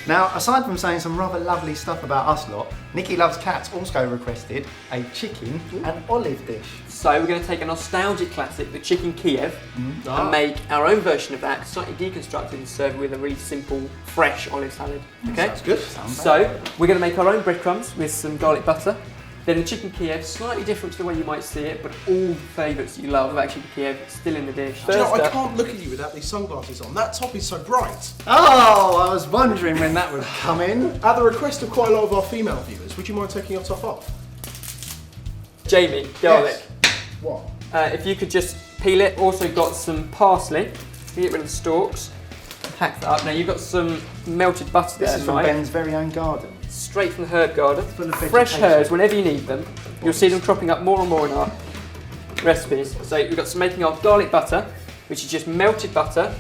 Now, aside from saying some rather lovely stuff about us lot, Nikki Loves Cats also requested a chicken and olive dish. So we're going to take a nostalgic classic, the chicken Kiev, and make our own version of that, slightly deconstructed and served with a really simple, fresh olive salad. Okay? Sounds good. So we're going to make our own breadcrumbs with some garlic butter. Then the chicken Kiev, slightly different to the way you might see it, but all the favourites you love of actually the Kiev still in the dish. Do you know, I can't look at you without these sunglasses on. That top is so bright. Oh, I was wondering when that would come in. At the request of quite a lot of our female viewers, would you mind taking your top off? Jamie, garlic. Yes. What? If you could just peel it. Also got some parsley. Get rid of the stalks. Hack that up. Now you've got some melted butter there. This is from Mike. Ben's very own garden. Straight from the herb garden. Full of Fresh vegetation. herbs whenever you need them. You'll see them cropping up more and more in our recipes. So we've got some making our garlic butter, which is just melted butter,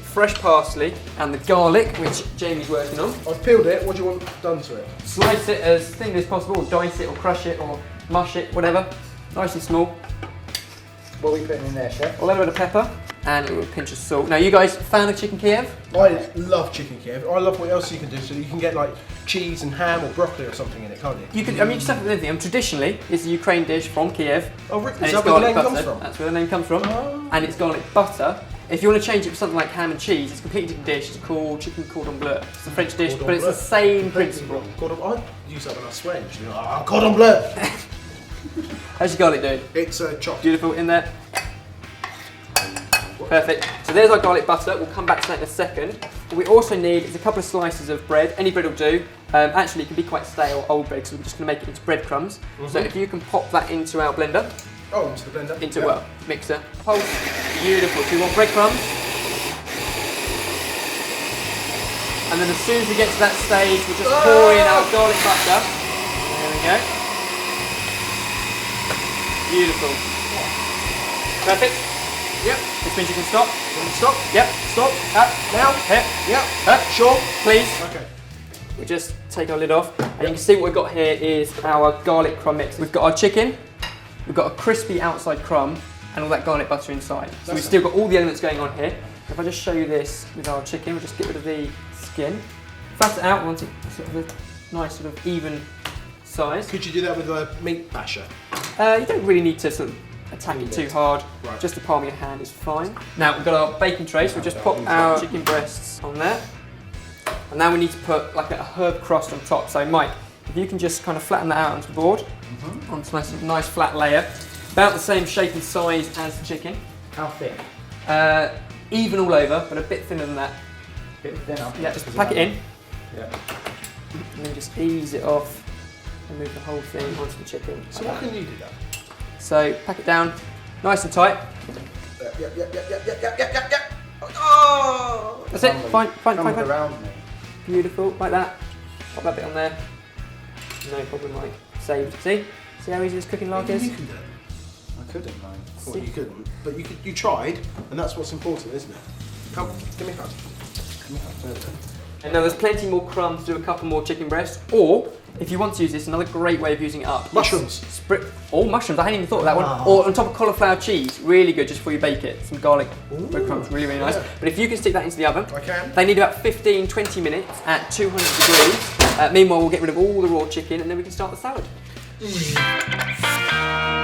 fresh parsley, and the garlic, which Jamie's working on. I've peeled it. What do you want done to it? Slice it as thinly as possible, or dice it, or crush it, or mush it, whatever. Nice and small. What are we putting in there, chef? A little bit of pepper and a little pinch of salt. Now, you guys fan of chicken Kiev? I love chicken Kiev. I love what else you can do. So you can get like cheese and ham or broccoli or something in it, can't you? You can. I mean, you just have to do anything. Traditionally, it's a Ukraine dish from Kiev. Oh, really? And Is it's that where the garlic name butter. comes from? That's where the name comes from. Oh. And it's garlic butter. If you want to change it for something like ham and cheese, it's a completely different dish. It's called chicken cordon bleu. It's a French dish, Cordon but it's bleu. the same principle. I use that when I swear. Usually, cordon bleu. How's your garlic doing? It's chopped. Beautiful in there. Perfect. So there's our garlic butter. We'll come back to that in a second. What we also need is a couple of slices of bread. Any bread will do. Actually, it can be quite stale, old bread, so we're just going to make it into breadcrumbs. So if you can pop that into our blender. Oh, into the blender. Into well, mixer. Pulse. Beautiful. So we want breadcrumbs. And then as soon as we get to that stage, we'll just pour in our garlic butter. There we go. Beautiful. Perfect. Yep. Which means you can stop. Stop. Yep. Stop. Up. Now. Hip. Yep. Up. Sure. Please. Okay. We just take our lid off, and you can see what we've got here is our garlic crumb mix. We've got our chicken, we've got a crispy outside crumb, and all that garlic butter inside. So we've still got all the elements going on here. If I just show you this with our chicken, we'll just get rid of the skin, fat it out onto sort of a nice sort of even size. Could you do that with a meat basher? You don't really need to sort of attack it too hard. Right. Just the palm of your hand is fine. Now we've got our bacon tray, so we'll just pop our chicken breasts on there. And now we need to put like a herb crust on top. So Mike, if you can just kind of flatten that out onto the board, onto a nice flat layer, about the same shape and size as the chicken. How thick? Even all over, but a bit thinner than that. Bit thinner. Yeah, just pack it in, Yeah. and then just ease it off and move the whole thing onto the chicken. So what can you do that? So pack it down, nice and tight. Yep. Oh! That's it. Fine. Around me. Beautiful, like that. Pop that bit on there. No problem, Mike. Saved. See how easy this cooking lark is? You can do it. I couldn't, mate. Well, you couldn't, but you tried, and that's what's important, isn't it? Come, give me a hug. Give me a hug. There we go. And now there's plenty more crumbs to do a couple more chicken breasts, or if you want to use this, another great way of using it up. Mushrooms. Mushrooms, I hadn't even thought of that one. Or on top of cauliflower cheese, really good just before you bake it. Some garlic breadcrumbs, really, really nice. Yeah. But if you can stick that into the oven, I can. they need about 15-20 minutes at 200 degrees. Meanwhile, we'll get rid of all the raw chicken and then we can start the salad.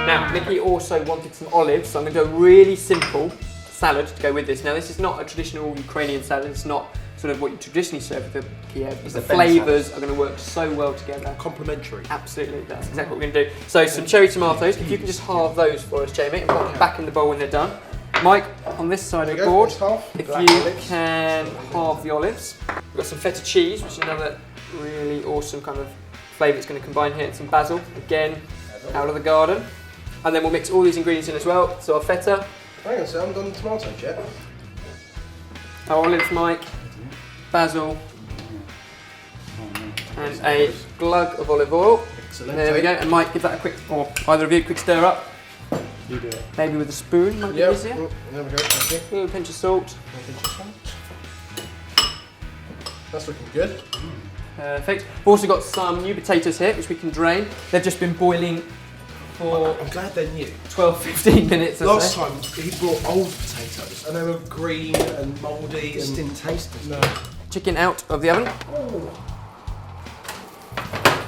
Now, Nikki also wanted some olives, so I'm going to do a really simple salad to go with this. Now, this is not a traditional Ukrainian salad. It's not sort of what you traditionally serve with the Kiev. The flavours are going to work so well together. Complementary. Absolutely, that's exactly what we're going to do. So some cherry tomatoes, if you can just halve those for us, Jamie, and pop them back in the bowl when they're done. Mike, on this side of the board, if you can halve the olives. We've got some feta cheese, which is another really awesome kind of flavour that's going to combine here, and some basil, again, out of the garden. And then we'll mix all these ingredients in as well. So our feta. Hang on, so I haven't done the tomatoes yet. Our olives, Mike, basil, and a glug of olive oil. Excellent. There we go. And Mike, give that a quick, or either of you, a quick stir up. You do it. Maybe with a spoon, might be Yep. easier. There we go. Thank you. A little pinch of salt. That's looking good. Perfect. We've also got some new potatoes here, which we can drain. They've just been boiling for I'm glad they're new. 12-15 minutes or Last so. time he brought old potatoes and they were green and mouldy. Just And didn't taste it. no. chicken out of the oven.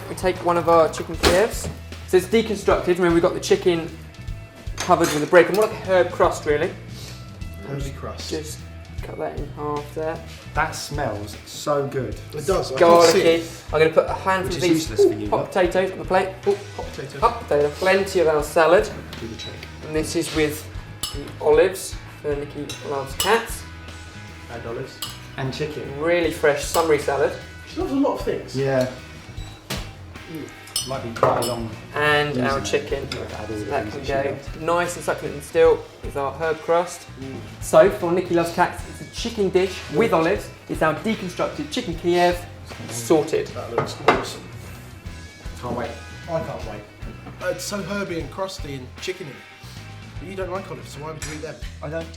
We take one of our chicken Kievs. So it's deconstructed. Remember, we've got the chicken covered with a breadcrumb, more like a herb crust, really. Herby crust. Just cut that in half there. That smells so good. It does. I can see Garlicky. it. I'm going to put a handful Which of is these useless for you, hot but- potatoes on the plate. Oh, Hot potato. hot potato. Plenty of our salad. Do the trick. And this is with the olives for Nikki loves cats. And olives. And chicken. Really fresh summery salad. She loves a lot of things. Yeah. Might be quite a long. And our using it. chicken. Yeah, add all the That things can that she go loves. nice and succulent and still with our herb crust. So for Nikki Loves Cats, it's a chicken dish with olives. It's our deconstructed chicken Kiev, sorted. That looks awesome. Can't wait. I can't wait. It's so herby and crusty and chickeny. But you don't like olives, so why would you eat them? I don't.